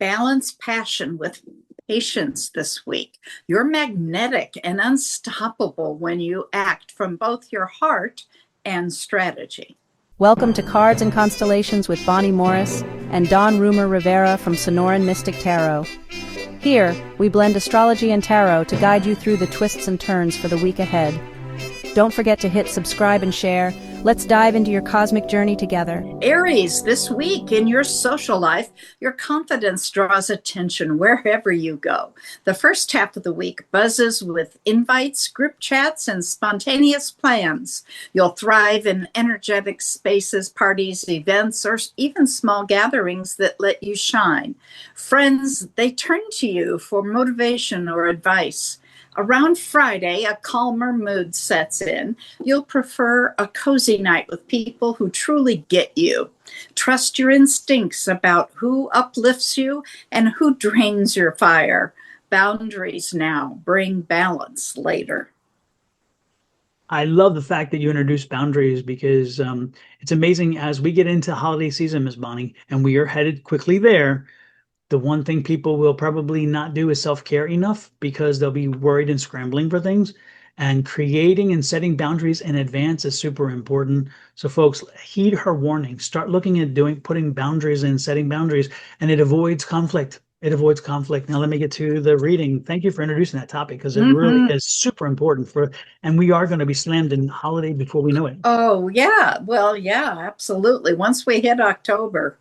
Balance passion with patience this week. You're magnetic and unstoppable when you act from both your heart and strategy. Welcome to Cards and Constellations with Bonnie Morris and Don Rumor Rivera from Sonoran Mystic Tarot. Here, we blend astrology and tarot to guide you through the twists and turns for the week ahead. Don't forget to hit subscribe and share. Let's dive into your cosmic journey together. Aries, this week in your social life, your confidence draws attention wherever you go. The first half of the week buzzes with invites, group chats, and spontaneous plans. You'll thrive in energetic spaces, parties, events, or even small gatherings that let you shine. Friends, they turn to you for motivation or advice. Around Friday, a calmer mood sets in. You'll prefer a cozy night with people who truly get you. Trust your instincts about who uplifts you and who drains your fire. Boundaries now bring balance later. I love the fact that you introduced boundaries because it's amazing as we get into holiday season, Ms. Bonnie, and we are headed quickly there. The one thing people will probably not do is self-care enough because they'll be worried and scrambling for things. And creating and setting boundaries in advance is super important. So folks, heed her warning. Start looking at putting boundaries in, setting boundaries, and it avoids conflict. It avoids conflict. Now let me get to the reading. Thank you for introducing that topic because it really is super important and we are going to be slammed in holiday before we know it. Oh, yeah. Well, yeah, absolutely. Once we hit October,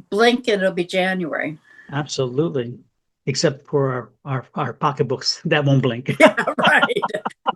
blink and it'll be January. Absolutely. Except for our pocketbooks. That won't blink. Yeah, right.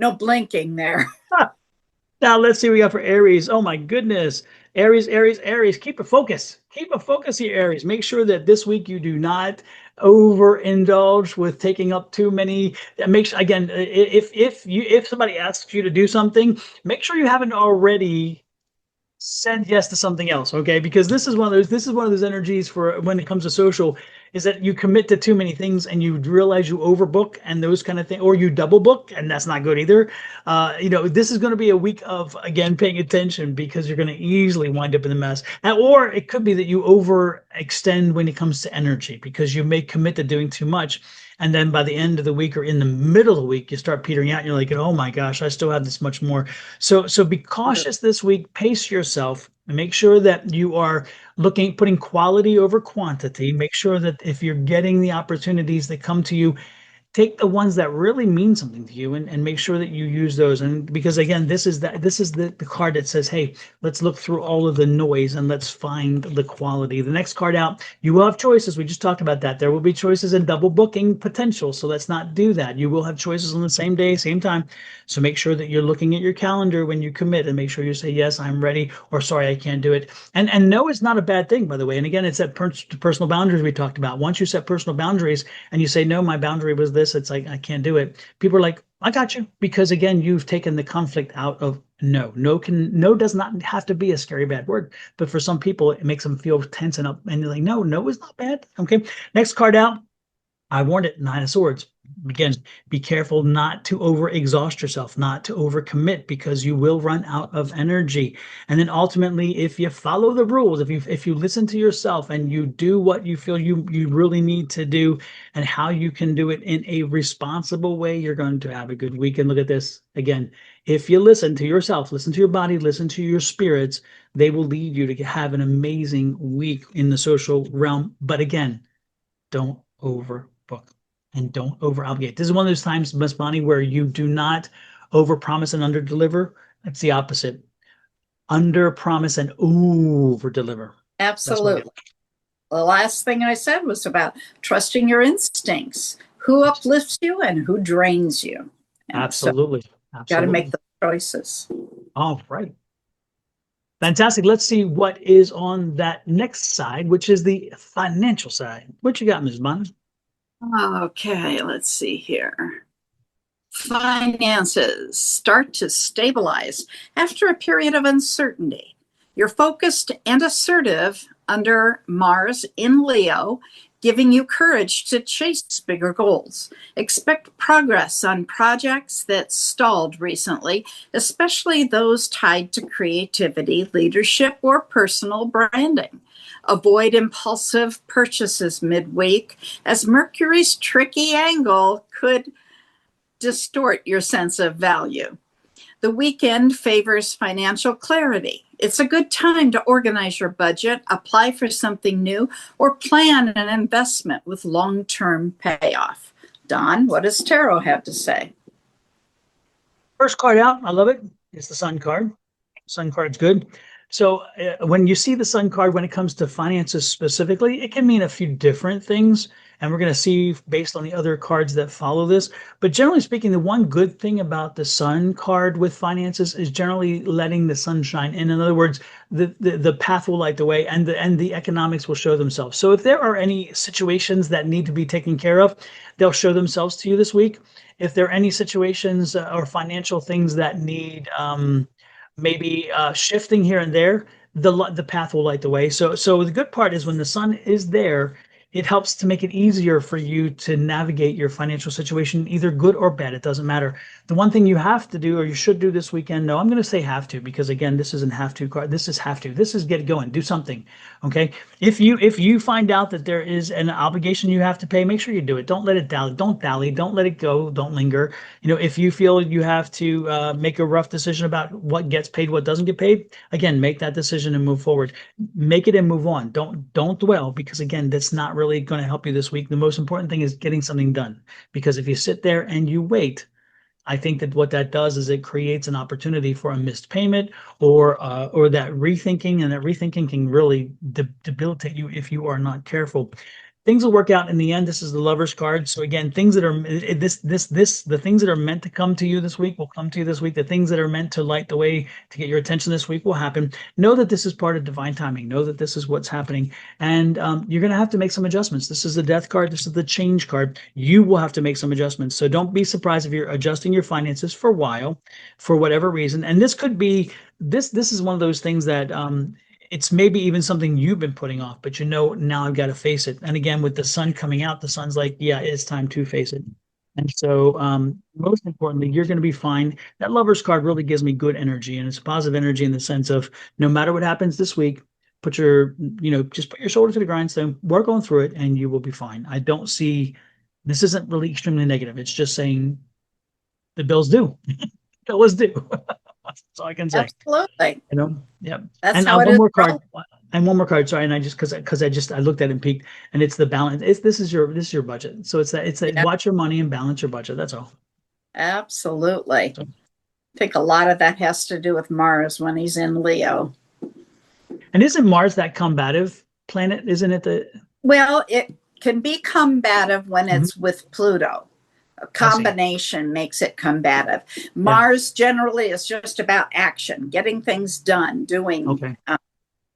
No blinking there. Now let's see what we got for Aries. Oh my goodness. Aries, Aries, Aries. Keep a focus. Keep a focus here, Aries. Make sure that this week you do not overindulge with taking up too many. Make sure, again, if somebody asks you to do something, make sure you haven't already said yes to something else, okay? Because this is one of those energies for when it comes to social, is that you commit to too many things and you realize you overbook and those kind of things, or you double book, and that's not good either. This is going to be a week of, again, paying attention because you're going to easily wind up in the mess. Or it could be that you overextend when it comes to energy because you may commit to doing too much. And then by the end of the week or in the middle of the week, you start petering out and you're like, oh my gosh, I still have this much more. So be cautious this week, pace yourself, and make sure that you are putting quality over quantity. Make sure that if you're getting the opportunities that come to you, take the ones that really mean something to you and make sure that you use those. And because again, this is the card that says, hey, let's look through all of the noise and let's find the quality. The next card out, you will have choices. We just talked about that. There will be choices and double booking potential. So let's not do that. You will have choices on the same day, same time. So make sure that you're looking at your calendar when you commit and make sure you say, yes, I'm ready, or sorry, I can't do it. And no is not a bad thing, by the way. And again, it's that personal boundaries we talked about. Once you set personal boundaries and you say, no, my boundary was this, it's like, I can't do it. People are like, I got you. Because again, you've taken the conflict out of no. No does not have to be a scary bad word. But for some people, it makes them feel tense and up. And you're like, no is not bad. Okay. Next card out. I warned it, Nine of Swords. Again, be careful not to overexhaust yourself, not to overcommit, because you will run out of energy. And then ultimately, if you follow the rules, if you listen to yourself and you do what you feel you really need to do and how you can do it in a responsible way, you're going to have a good week. And look at this again. If you listen to yourself, listen to your body, listen to your spirits, they will lead you to have an amazing week in the social realm. But again, don't overbook and don't over obligate. This is one of those times, Miss Bonnie, where you do not over promise and under deliver. It's the opposite. Under promise and over deliver. Absolutely. The last thing I said was about trusting your instincts, who uplifts you and who drains you. And absolutely. Got to make the choices. All right. Fantastic. Let's see what is on that next side, which is the financial side. What you got, Ms. Bonnie? Okay, let's see here. Finances start to stabilize after a period of uncertainty. You're focused and assertive under Mars in Leo, giving you courage to chase bigger goals. Expect progress on projects that stalled recently, especially those tied to creativity, leadership, or personal branding. Avoid impulsive purchases midweek, as Mercury's tricky angle could distort your sense of value. The weekend favors financial clarity. It's a good time to organize your budget, apply for something new, or plan an investment with long-term payoff. Don, what does tarot have to say? First card out, I love it. It's the Sun card. Sun card's good. So when you see the Sun card, when it comes to finances specifically, it can mean a few different things. And we're going to see based on the other cards that follow this. But generally speaking, the one good thing about the Sun card with finances is generally letting the sunshine in. In other words, the path will light the way, and the economics will show themselves. So if there are any situations that need to be taken care of, they'll show themselves to you this week. If there are any situations or financial things that need maybe shifting here and there, the path will light the way. So the good part is when the sun is there, it helps to make it easier for you to navigate your financial situation, either good or bad. It doesn't matter. The one thing you have to do, or you should do this weekend, no, I'm going to say have to, because again, this isn't have to card. This is have to. This is get going, do something. Okay. If you find out that there is an obligation you have to pay, make sure you do it. Don't let it dally. Don't dally. Don't let it go. Don't linger. If you feel you have to make a rough decision about what gets paid, what doesn't get paid, again, make that decision and move forward. Make it and move on. Don't dwell, because again, that's not really going to help you this week. The most important thing is getting something done, because if you sit there and you wait, I think that what that does is it creates an opportunity for a missed payment or that rethinking, and that rethinking can really debilitate you if you are not careful. Things will work out in the end. This is the Lover's card. So again, things that are the things that are meant to come to you this week will come to you this week. The things that are meant to light the way to get your attention this week will happen. Know that this is part of divine timing. Know that this is what's happening, and you're going to have to make some adjustments. This is the Death card. This is the Change card. You will have to make some adjustments. So don't be surprised if you're adjusting your finances for a while, for whatever reason. And this could be this is one of those things that it's maybe even something you've been putting off, but now I've got to face it. And again, with the sun coming out, the sun's like, yeah, it's time to face it. And so most importantly, you're going to be fine. That Lover's card really gives me good energy, and it's positive energy in the sense of no matter what happens this week, just put your shoulder to the grindstone, work on through it, and you will be fine. I don't see, this isn't really extremely negative. It's just saying the bill's due. Bill is due. That's all I can say. Absolutely. Yep. That's and how it one is. more card. And one more card. Sorry, and I just because I looked at it and peeked, and it's the balance. This is your budget. So it's that Yeah. watch your money and balance your budget. That's all. Absolutely. So, I think a lot of that has to do with Mars when he's in Leo. and isn't Mars that combative planet? Isn't it Well, it can be combative when it's with Pluto. A combination makes it combative. Mars generally is just about action, getting things done, doing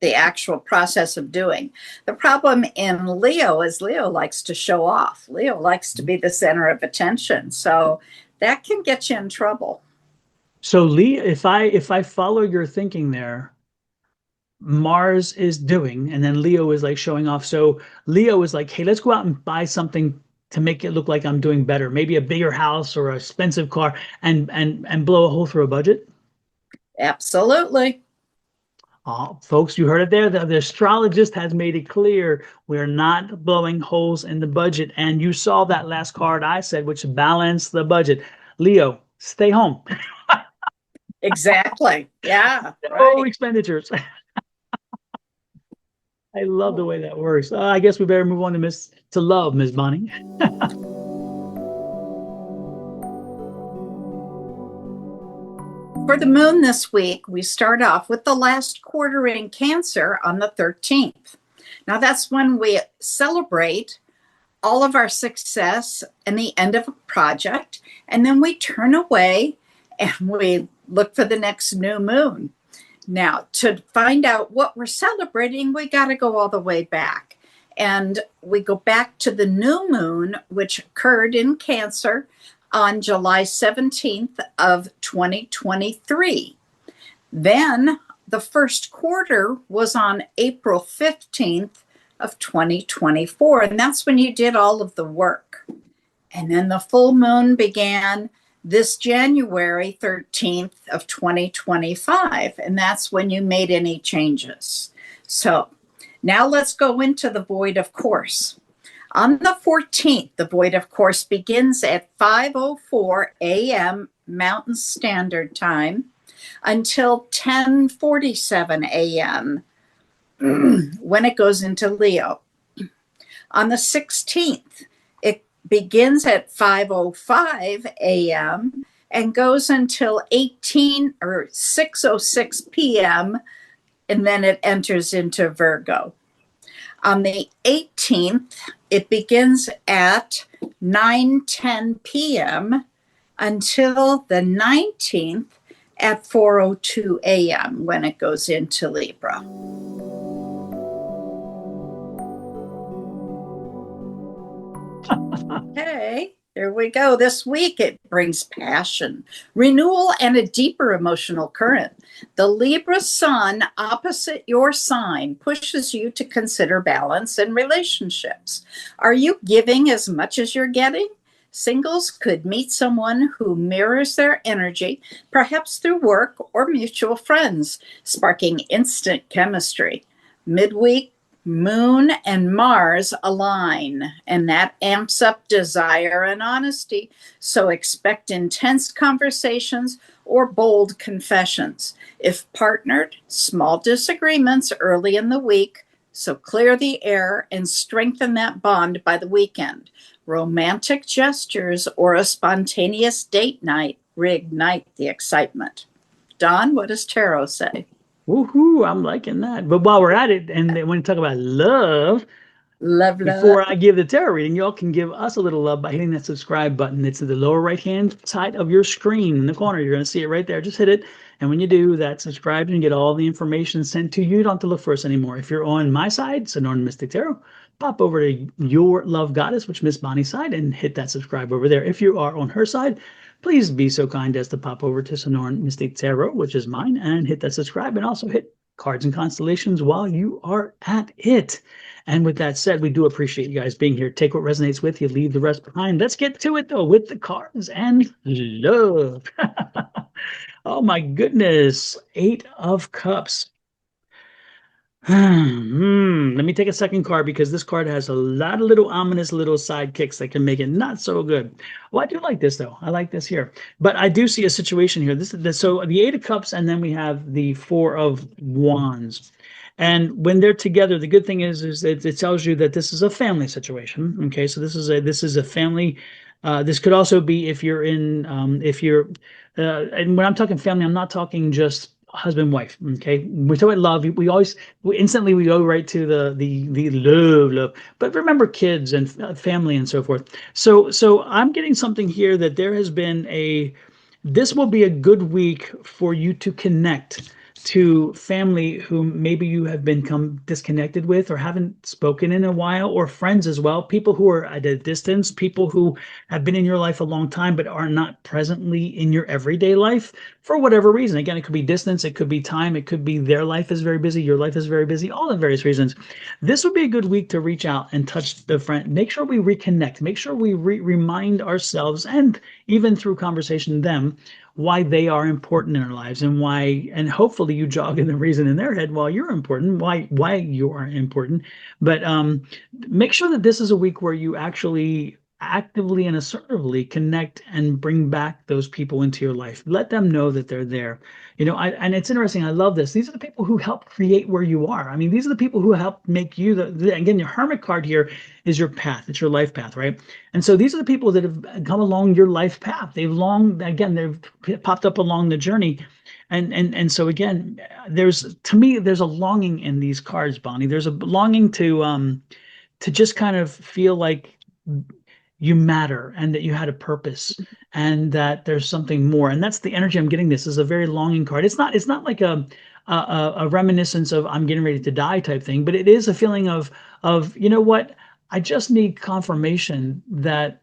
the actual process of doing. The problem in Leo is Leo likes to show off. Leo likes to be the center of attention. So that can get you in trouble. So Lee, if I follow your thinking there, Mars is doing, and then Leo is like showing off. So Leo is like, hey, let's go out and buy something to make it look like I'm doing better, maybe a bigger house or an expensive car, and blow a hole through a budget. Absolutely. Folks, you heard it there. The astrologist has made it clear we're not blowing holes in the budget. And you saw that last card I said, which balanced the budget. Leo, stay home. Exactly. Yeah. No expenditures. I love the way that works. I guess we better move on to love, Miss Bonnie. For the moon this week, we start off with the last quarter in Cancer on the 13th. Now that's when we celebrate all of our success and the end of a project, and then we turn away and we look for the next new moon. Now, to find out what we're celebrating, we got to go all the way back. And we go back to the new moon, which occurred in Cancer on July 17th of 2023. Then the first quarter was on April 15th of 2024. And that's when you did all of the work. And then the full moon began this January 13th of 2025, and that's when you made any changes. So Now let's go into the void of course. On the 14th, the void of course begins at 5:04 a.m. Mountain Standard Time until 10:47 a.m. when it goes into Leo. On the 16th, it begins at 5:05 a.m. and goes until 6:06 p.m. and then it enters into Virgo. On the 18th, it begins at 9:10 p.m. until the 19th at 4:02 a.m. when it goes into Libra. Okay, there we go. This week it brings passion, renewal, and a deeper emotional current. The Libra sun opposite your sign pushes you to consider balance in relationships. Are you giving as much as you're getting? Singles could meet someone who mirrors their energy, perhaps through work or mutual friends, sparking instant chemistry. Midweek, Moon and Mars align, and that amps up desire and honesty. So expect intense conversations or bold confessions. If partnered, small disagreements early in the week. So clear the air and strengthen that bond by the weekend. Romantic gestures or a spontaneous date night reignite the excitement. Don, what does tarot say? Woohoo, I'm liking that. But while we're at it, and when you talk about love, Love. before I give the tarot reading, y'all can give us a little love by hitting that subscribe button. It's at the lower right-hand side of your screen in the corner. You're going to see it right there. Just hit it. And when you do that, subscribe and get all the information sent to you. You don't have to look for us anymore. If you're on my side, Sonoran Mystic Tarot, pop over to Your Love Goddess, which is Miss Bonnie's side, and hit that subscribe over there. If you are on her side, please be so kind as to pop over to Sonoran Mystic Tarot, which is mine, and hit that subscribe, and also hit Cards and Constellations while you are at it. And with that said, we do appreciate you guys being here. Take what resonates with you, leave the rest behind. Let's get to it, though, with the cards and love. Oh, my goodness. 8 of Cups. Let me take a second card because this card has a lot of little ominous little sidekicks that can make it not so good. Well, I do like this, though. I like this here. But I do see a situation here. So the 8 of Cups, and then we have the 4 of Wands. And when they're together, the good thing is that it tells you that this is a family situation. Okay, so this is a family. This could also be if you're in and when I'm talking family, I'm not talking just husband wife. Okay, we talk about love. We instantly go right to the love. But remember kids and family and so forth. So I'm getting something here that there has been this will be a good week for you to connect to family who maybe you have become disconnected with or haven't spoken in a while, or friends as well, people who are at a distance, people who have been in your life a long time but are not presently in your everyday life for whatever reason. Again, it could be distance, it could be time, it could be their life is very busy, your life is very busy, all the various reasons. This would be a good week to reach out and touch the friend. Make sure we reconnect, make sure we remind ourselves, and even through conversation them, why they are important in our lives, and hopefully you jog in the reason in their head while you're important, why you are important. But make sure that this is a week where you actually actively and assertively connect and bring back those people into your life. Let them know that they're there. And it's interesting. I love this. These are the people who help create where you are. I mean, these are the people who help make you again, your Hermit card here is your path. It's your life path, right? And so these are the people that have come along your life path. They've popped up along the journey. And so again, there's a longing in these cards, Bonnie. There's a longing to just kind of feel like you matter and that you had a purpose and that there's something more. And that's the energy I'm getting. This is a very longing card. It's not like a reminiscence of I'm getting ready to die type thing, but it is a feeling of you know what, I just need confirmation that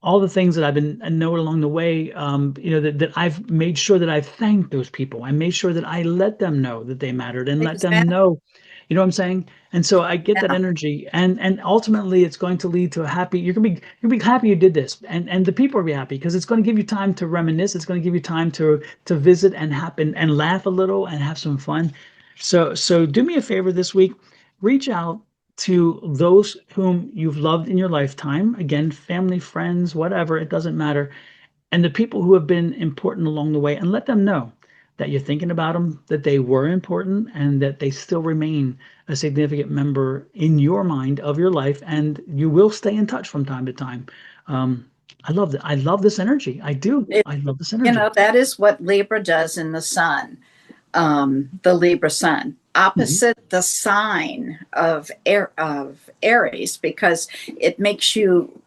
all the things that I've been knowing along the way, that I've made sure that I've thanked those people. I made sure that I let them know that they mattered and let them know, you know what I'm saying? And so I get that energy, and ultimately it's going to lead to a happy. You're gonna be happy you did this, and the people will be happy because it's going to give you time to reminisce. It's going to give you time to visit and happen and laugh a little and have some fun. So do me a favor this week. Reach out to those whom you've loved in your lifetime. Again, family, friends, whatever, it doesn't matter. And the people who have been important along the way, and let them know that you're thinking about them, that they were important, and that they still remain a significant member in your mind of your life, and you will stay in touch from time to time. Um, I love that. I love this energy. I do. It, I love this energy. that is what Libra does in the sun, the Libra sun, Mhm. opposite the sign of Aries, because it makes you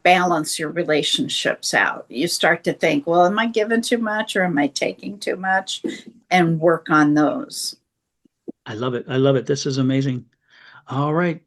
balance your relationships out. You start to think, well, am I giving too much or am I taking too much? And work on those. I love it. I love it. This is amazing. All right.